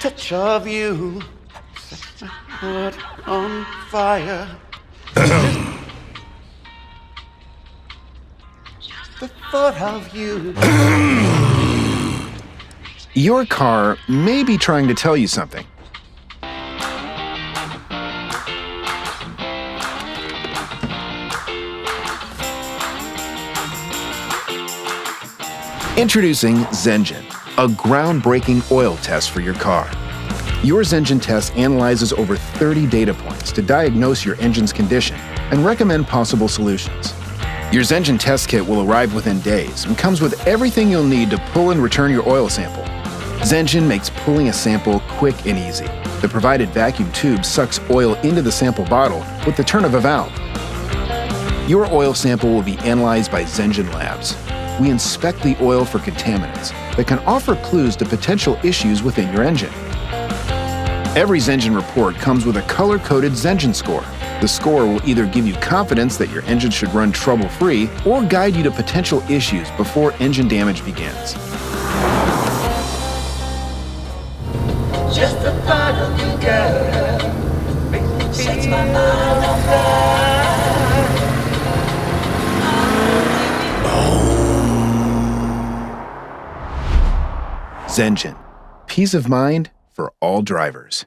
touch of you sets my heart on fire. The thought of you. Your car may be trying to tell you something. Introducing Zengine, a groundbreaking oil test for your car. Your Zengine test analyzes over 30 data points to diagnose your engine's condition and recommend possible solutions. Your Zengine test kit will arrive within days and comes with everything you'll need to pull and return your oil sample. Zengine makes pulling a sample quick and easy. The provided vacuum tube sucks oil into the sample bottle with the turn of a valve. Your oil sample will be analyzed by Zengine Labs. We inspect the oil for contaminants that can offer clues to potential issues within your engine. Every Zengine report comes with a color-coded Zengine Score. The score will either give you confidence that your engine should run trouble-free or guide you to potential issues before engine damage begins. Just the thought of you, girl, sets my mind on fire. Zengine, peace of mind for all drivers.